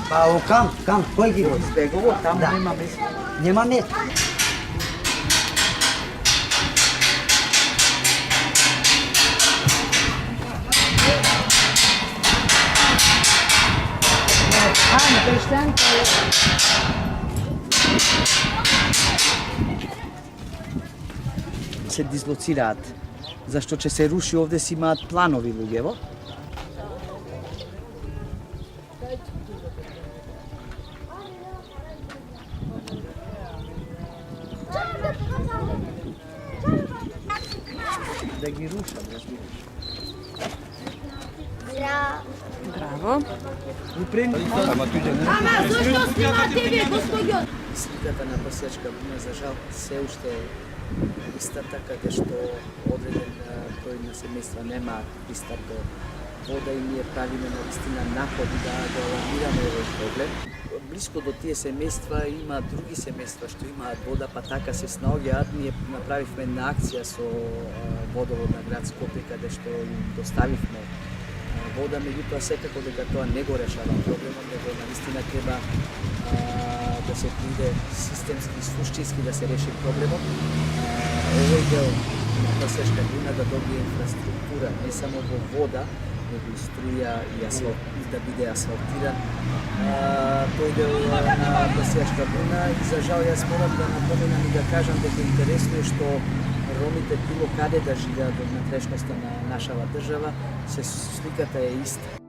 Pa u kamp, koji gi vozi? Stegovo, tamo Da. nema mesta. Nema mesta. Se dislociraат, зашто ќе се руши овде си имаат планови луѓево. Да ги рушат, разбираш. Браво. Защо снимате ви, господјон? Сликата на Басијачка буна, за жал, се уште е истата, каде што одреден број на семејства немаат пристап до вода и ние правиме наистина напад да алармираме овој проблем. Блиско до тие семејства има други семејства што имаат вода, па така се снаоѓаат. Ние направивме една акција со водовод на град Скопје, каде што им доставивме вода, меѓутоа секако дека тоа не го решава проблемот, него наистина треба да се приде системски и суштински да се реши проблемот. Овој дел на Басијачка буна да добие инфраструктура, не само во вода, него и струја и асфалт, да биде асфалтиран. Тој дел на Басијачка буна и за жал јас морам да напоменам и да кажам дека интересно е што ромите било каде да живеат во внатрешноста на нашава држава, се сликата е иста.